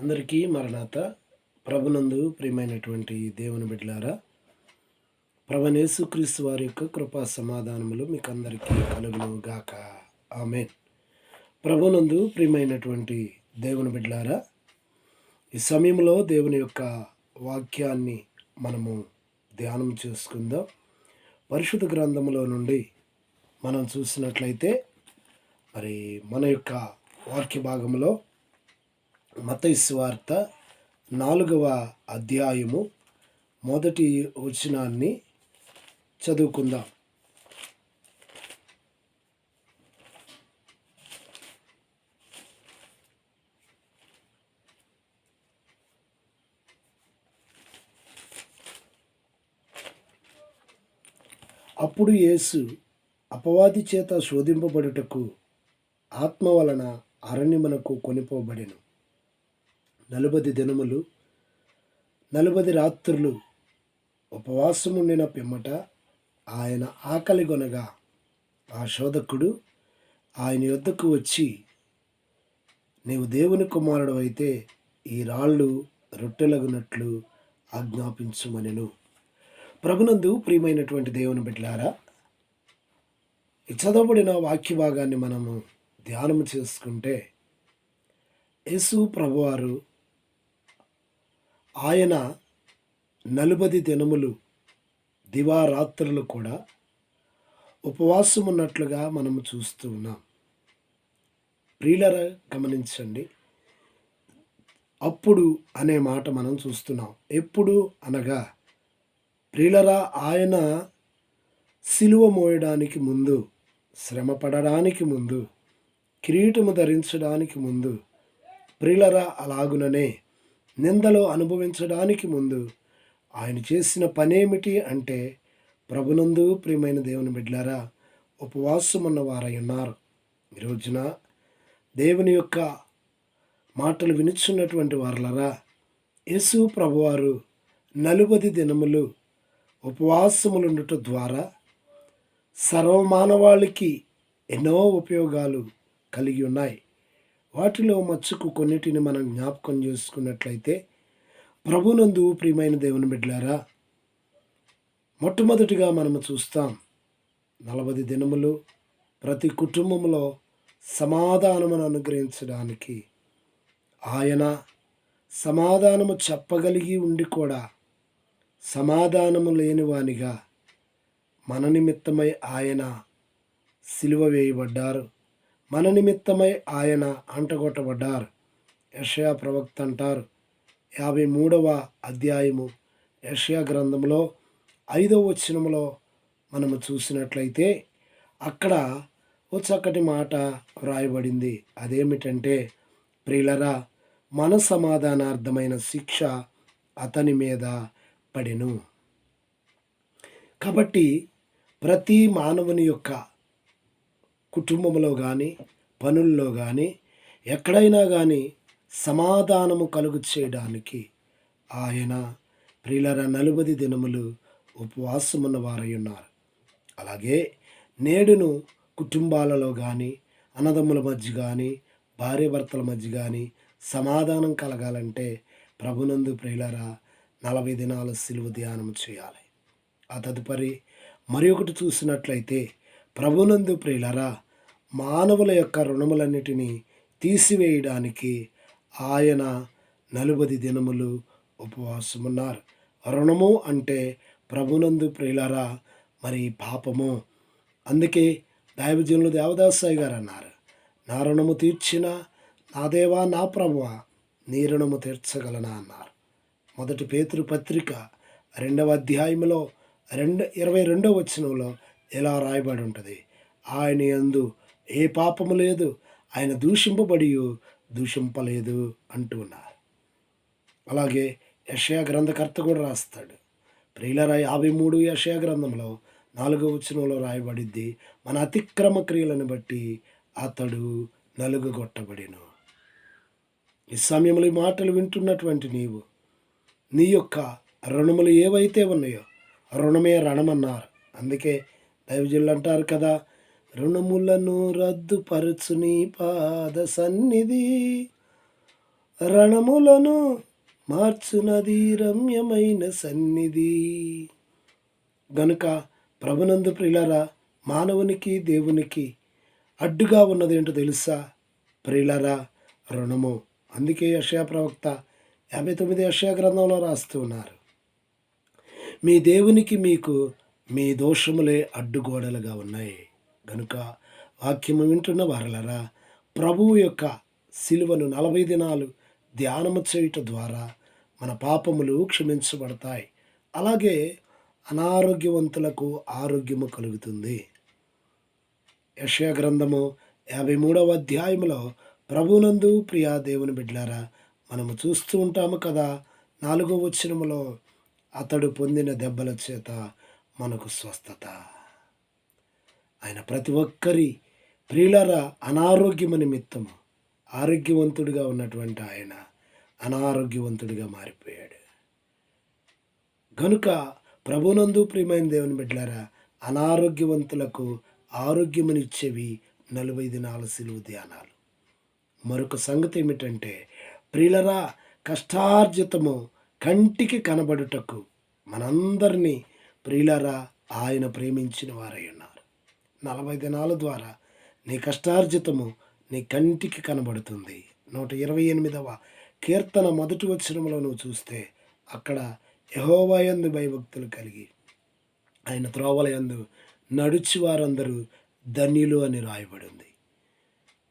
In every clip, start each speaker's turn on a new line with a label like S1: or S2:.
S1: అందరికీ మరణాత ప్రభునందు ప్రియమైనటువంటి దేవుని బిడ్డలారా, ప్రభువైన యేసుక్రీస్తు వారి యొక్క కృపా సమాధానములు మీకు అందరికీ కలుగును గాక. ఆమేన్. ప్రభునందు ప్రియమైనటువంటి దేవుని బిడ్డలారా, ఈ సమయంలో దేవుని యొక్క వాక్యాన్ని మనము ధ్యానం చేసుకుందాం. పరిశుద్ధ గ్రంథములో నుండి మనం చూసినట్లయితే మరి మన యొక్క వాక్య భాగంలో మత్తయి సువార్త 4వ అధ్యాయము మొదటి వచనాన్ని చదువుకుందాం. అప్పుడు యేసు అపవాది చేత శోధింపబడుటకు ఆత్మ వలన అరణ్యమునకు కొనిపోబడెను. 40 దినములు 40 రాత్రులు ఉపవాసముండిన పిమ్మట ఆయన ఆకలిగొనగా ఆ శోధకుడు ఆయన యొద్దకు వచ్చి, నీవు దేవుని కుమారుడు అయితే ఈ రాళ్ళు రొట్టెలగునట్లు ఆజ్ఞాపించుమనెను. ప్రభునందు ప్రియమైనటువంటి దేవుని బిడ్డలారా, ఈ చదవబడిన వాక్య భాగాన్ని మనము ధ్యానం చేసుకుంటే, యేసు ప్రభువారు ఆయన 40 దినములు దివారాత్రులు కూడా ఉపవాసం ఉన్నట్లుగా మనము చూస్తూ ఉన్నాం. ప్రియులారా గమనించండి, అప్పుడు అనే మాట మనం చూస్తున్నాం. ఎప్పుడు అనగా ప్రియులారా, ఆయన సిలువ మోయడానికి ముందు, శ్రమ పడడానికి ముందు, కిరీటము ధరించడానికి ముందు, ప్రియులారా అలాగుననే నిందలు అనుభవించడానికి ముందు ఆయన చేసిన పనేమిటి అంటే, ప్రభునందు ప్రియమైన దేవుని బిడ్డలారా, ఉపవాసం ఉన్నవారై ఉన్నారు. ఈ రోజున దేవుని యొక్క మాటలు వినుచున్నటువంటి వారలరా, యేసు ప్రభువారు 40 దినములు ఉపవాసములుండుట ద్వారా సర్వమానవాళికి ఎన్నో ఉపయోగాలు కలిగి ఉన్నాయి. వాటిలో మచ్చుకు కొన్నిటిని మనం జ్ఞాపకం చేసుకున్నట్లయితే, ప్రభునందు ప్రియమైన దేవుని బిడ్డలారా, మొట్టమొదటిగా మనము చూస్తాం, 40 దినములు ప్రతి కుటుంబంలో సమాధానమును అనుగ్రహించడానికి ఆయన సమాధానము చెప్పగలిగి ఉండి కూడా సమాధానము లేనివానిగా మన నిమిత్తమై ఆయన సిలువ వేయబడ్డారు. మన నిమిత్తమై ఆయన అంటగొట్టబడ్డారు. యెషయా ప్రవక్త అంటారు, 53వ అధ్యాయము యెషయా గ్రంథంలో 5వ వచనములో మనము చూసినట్లయితే అక్కడ ఓ చక్కటి మాట వ్రాయబడింది. అదేమిటంటే, ప్రియులరా, మన సమాధానార్థమైన శిక్ష అతని మీద పడెను. కాబట్టి ప్రతి మానవుని యొక్క కుటుంబంలో కానీ, పనుల్లో కానీ, ఎక్కడైనా కానీ సమాధానము కలుగు చేయడానికి ఆయన ప్రియులరా 40 దినములు ఉపవాసమున్న వారై ఉన్నారు. అలాగే నేడును కుటుంబాలలో కానీ, అన్నదమ్ముల మధ్య కానీ, భార్యాభర్తల మధ్య కానీ సమాధానం కలగాలంటే ప్రభునందు ప్రియులరా 40 దినాలు సిలువ ధ్యానం చేయాలి. ఆ తదుపరి మరి ఒకటి చూసినట్లయితే, ప్రభునందు ప్రియులరా, మానవుల యొక్క రుణములన్నిటినీ తీసివేయడానికి ఆయన 40 దినములు ఉపవాసమున్నారు. రుణము అంటే ప్రభునందు ప్రియులరా మరి పాపము. అందుకే దైవజనులు దేవదాసాయి గారు అన్నారు, నా రుణము తీర్చిన నా దేవా నా ప్రభువా నీ రుణము తీర్చగలనా అన్నారు. 1 పేతురు పత్రిక 2వ అధ్యాయంలో 22వ వచనంలో ఇలా రాయబడి ఉంటుంది, ఆయన యందు ఏ పాపము లేదు, ఆయన దూషింపబడి దూషింపలేదు అంటూ ఉన్నారు. అలాగే యెషయా గ్రంథకర్త కూడా రాస్తాడు, ప్రియులరా 53 యెషయా గ్రంథంలో 4వ వచనంలో రాయబడిద్ది, మన అతిక్రమ క్రియలను బట్టి అతడు నలుగగొట్టబడెను. ఈ సమయంలో ఈ మాటలు వింటున్నటువంటి నీవు, నీ యొక్క రుణములు ఏవైతే ఉన్నాయో, రుణమే రణమన్నారు. అందుకే దైవజనులు అంటారు కదా, రుణములను రద్దుపరచు నీ పాద సన్నిధి, రణములను మార్చునది రమ్యమైన సన్నిధి. గనుక ప్రభునందు ప్రియులారా, మానవునికి దేవునికి అడ్డుగా ఉన్నదేంటో తెలుసా ప్రియులారా? రుణము. అందుకే యెషయా ప్రవక్త 59 యెషయా గ్రంథంలో రాస్తూ ఉన్నారు, మీ దేవునికి మీకు మీ దోషములే అడ్డుగోడలుగా ఉన్నాయి. గనుక వాక్యము వింటున్న వారలరా, ప్రభువు యొక్క సిలువను 40 దినాలు ధ్యానము చేయుట ద్వారా మన పాపములు క్షమించబడతాయి. అలాగే అనారోగ్యవంతులకు ఆరోగ్యము కలుగుతుంది. యెషయా గ్రంథము 53వ అధ్యాయంలో ప్రభునందు ప్రియా దేవుని బిడ్డలారా, మనము చూస్తూ ఉంటాము కదా, 4వ వచనములో అతడు పొందిన దెబ్బల చేత మనకు స్వస్థత. ఆయన ప్రతి ఒక్కరి ప్రియులారా అనారోగ్యము నిమిత్తము ఆరోగ్యవంతుడిగా ఉన్నటువంటి ఆయన అనారోగ్యవంతుడిగా మారిపోయాడు. గనుక ప్రభునందు ప్రియమైన దేవుని బిడ్డలారా, అనారోగ్యవంతులకు ఆరోగ్యమునిచ్చేవి 40 దినాల సిలువ ధ్యానాలు. మరొక సంగతి ఏమిటంటే ప్రియులరా, కష్టార్జితము కంటికి కనబడుటకు మనందరినీ ప్రియులరా ఆయన ప్రేమించిన వారై ఉన్నారు. 40 దినాల ద్వారా నీ కష్టార్జితము నీ కంటికి కనబడుతుంది. 128వ కీర్తన 1వ వచనంలో నువ్వు చూస్తే అక్కడ యెహోవా యందు భయభక్తులు కలిగి ఆయన త్రోవల యందు నడుచు వారందరూ ధన్యులు అని రాయబడింది.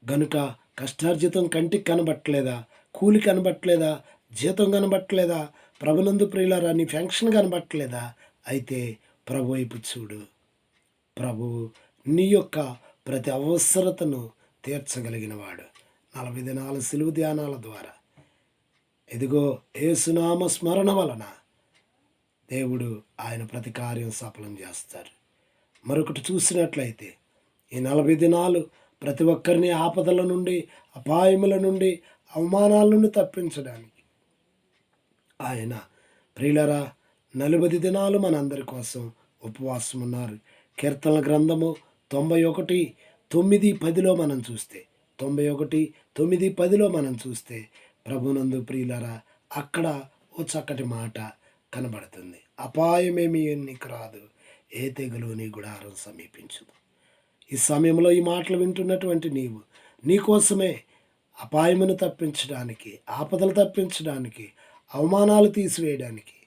S1: గనుక కష్టార్జితం కంటికి కనబట్టలేదా? కూలి కనబట్టలేదా? జీతం కనబట్టలేదా? ప్రభునందు ప్రియులారా, నీ ఫంక్షన్ కనబట్టలేదా? అయితే ప్రభు వైపు చూడు. ప్రభు నీ యొక్క ప్రతి అవసరతను తీర్చగలిగిన వాడు. 40 దినాల సిలువ ధ్యానాల ద్వారా ఇదిగో యేసునామ స్మరణ వలన దేవుడు ఆయన ప్రతి కార్యం సఫలం చేస్తారు. మరొకటి చూసినట్లయితే ఈ 40 దినాలు ప్రతి ఒక్కరిని ఆపదల నుండి, అపాయముల నుండి, అవమానాల నుండి తప్పించడానికి ఆయన ప్రియులరా 40 దినాలు మనందరి కోసం ఉపవాసం ఉన్నారు. కీర్తనల గ్రంథము 91:9-10లో మనం చూస్తే 91:9-10లో మనం చూస్తే ప్రభునందు ప్రియులరా అక్కడ ఓ చక్కటి మాట కనబడుతుంది. అపాయమేమి నీకు రాదు, ఏ తెగులు నీ గుడారం సమీపించదు. ఈ సమయంలో ఈ మాటలు వింటున్నటువంటి నీవు నీ కోసమే అపాయమును తప్పించడానికి, ఆపదలు తప్పించడానికి, అవమానాలు తీసివేయడానికి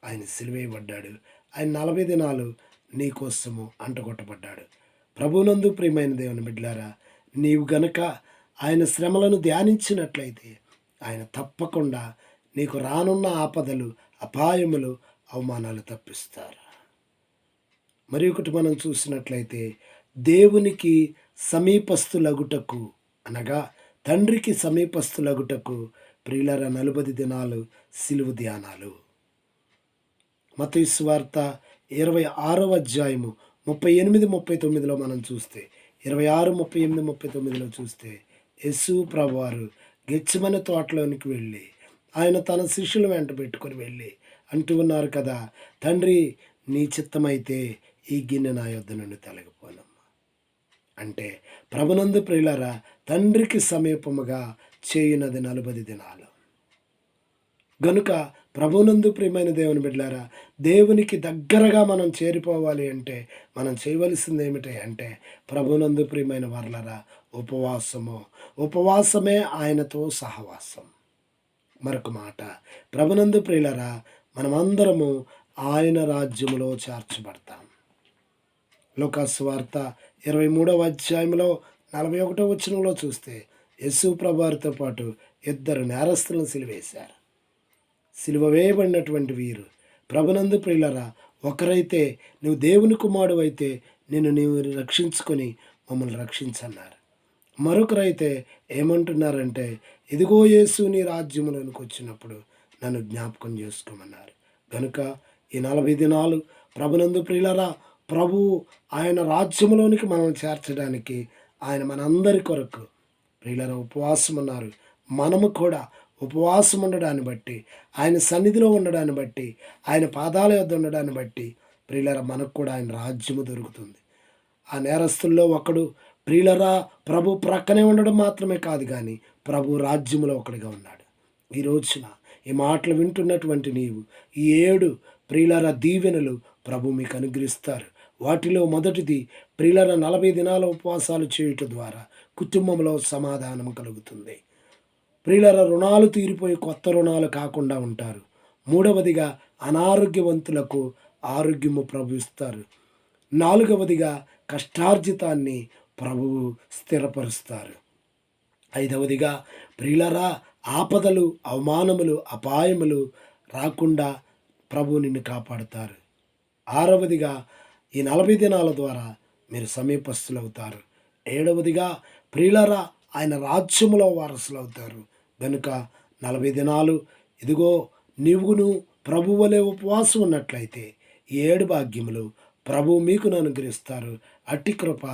S1: ఆయన సిలువేయబడ్డాడు. ఆయన 40 దినాలు నీ కోసము అంటగొట్టబడ్డాడు. ప్రభునందు ప్రియమైన దేవుని బిడ్డలారా, నీవు గనక ఆయన శ్రమలను ధ్యానించినట్లయితే ఆయన తప్పకుండా నీకు రానున్న ఆపదలు, అపాయములు, అవమానాలు తప్పిస్తారు. మరి ఒకటి మనం చూసినట్లయితే దేవునికి సమీపస్థులగుటకు అనగా తండ్రికి సమీపస్థులగుటకు ప్రియులర 40 దినాలు సిలువ ధ్యానాలు. మత్తయి సువార్త 26వ అధ్యాయము 38-39లో మనం చూస్తే 26:38-39లో చూస్తే యేసు ప్రభువారు గెత్సేమనే తోటలోనికి వెళ్ళి ఆయన తన శిష్యుల వెంట పెట్టుకొని వెళ్ళి అంటూ ఉన్నారు కదా, తండ్రి నీ చిత్తమైతే ఈ గిన్నె నా యొద్ద నుండి తొలగిపోనమ్మా. అంటే ప్రభునందు ప్రియులారా తండ్రికి సమీపముగా చేయునది 40 దినాలు. గనుక ప్రభునందు ప్రియమైన దేవుని బిడ్డలారా, దేవునికి దగ్గరగా మనం చేరిపోవాలి అంటే మనం చేయవలసింది ఏమిటి అంటే ప్రభునందు ప్రియమైన వారలారా ఉపవాసమే ఆయనతో సహవాసం. మరొక మాట, ప్రభునందు ప్రియులారా మనమందరము ఆయన రాజ్యములో చేర్చబడతాం. లూకాసు వార్త 23వ అధ్యాయంలో 41వ వచనంలో చూస్తే యేసు ప్రభువారితో పాటు 2 నేరస్తులను సిలువేశారు. సిలువ వేయబడినటువంటి వీరు ప్రభునందు ప్రియులారా, ఒకరైతే నువ్వు దేవుని కుమారుడు అయితే నీవు రక్షించుకొని మమ్మల్ని రక్షించన్నారు. మరొకరైతే ఏమంటున్నారంటే ఇదిగో యేసు నీ రాజ్యములోనికి వచ్చినప్పుడు నన్ను జ్ఞాపకం చేసుకోమన్నారు. కనుక ఈ 40 దినాలు ప్రభునందు ప్రియులారా ప్రభు ఆయన రాజ్యములోనికి మనల్ని చేర్చడానికి ఆయన మనందరి కొరకు ప్రియులారా ఉపవాసం ఉన్నారు. మనము కూడా ఉపవాసం ఉండడాన్ని బట్టి, ఆయన సన్నిధిలో ఉండడాన్ని బట్టి, ఆయన పాదాల యొద్ద ఉండడాన్ని బట్టి ప్రియులారా మనకు కూడా ఆయన రాజ్యము దొరుకుతుంది. ఆ నేరస్తుల్లో ఒకడు ప్రియులారా ప్రభు ప్రక్కనే ఉండడం మాత్రమే కాదు కానీ ప్రభు రాజ్యములో ఒకడిగా ఉన్నాడు. ఈ రోజున ఈ మాటలు వింటున్నటువంటి నీవు ఈ 7 ప్రియులారా దీవెనలు ప్రభు మీకు అనుగ్రహిస్తారు. వాటిలో మొదటిది ప్రియులారా 40 దినాల ఉపవాసాలు చేయుట ద్వారా కుటుంబంలో సమాధానం కలుగుతుంది. ప్రియులారా రుణాలు తీరిపోయి కొత్త రుణాలు కాకుండా ఉంటారు. మూడవదిగా అనారోగ్యవంతులకు ఆరోగ్యము ప్రభు ఇస్తారు. నాలుగవదిగా కష్టార్జితాన్ని ప్రభువు స్థిరపరుస్తారు. ఐదవదిగా ప్రియులారా ఆపదలు, అవమానములు, అపాయములు రాకుండా ప్రభు నిన్ను కాపాడుతారు. ఆరవదిగా ఈ 40 దినాల ద్వారా మీరు సమీపస్తులవుతారు. ఏడవదిగా ప్రియులారా ఆయన రాజ్యములో వారసులవుతారు. గనుక 40 దినాలు ఇదిగో నీవును ప్రభు వలె ఉపవాసం ఉన్నట్లయితే ఈ 7 భాగ్యములు ప్రభు మీకు అనుగ్రహిస్తారు. అట్టి కృప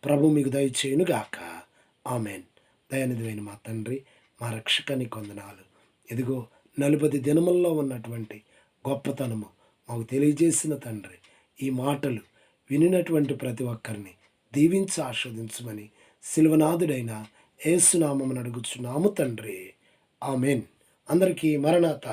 S1: ప్రభు మీకు దయచేయునుగాక. ఆమెన్. దయానిధివైన మా తండ్రి, మా రక్షకుని వందనాలు. ఇదిగో 40 దినముల్లో ఉన్నటువంటి గొప్పతనము మాకు తెలియజేసిన తండ్రి, ఈ మాటలు వినినటువంటి ప్రతి ఒక్కరిని దీవించి ఆస్వాదించమని సిలువనాథుడైన యేసు నామమున అడుగుచున్నాము తండ్రి. ఆమెన్. అందరికీ మరణాత.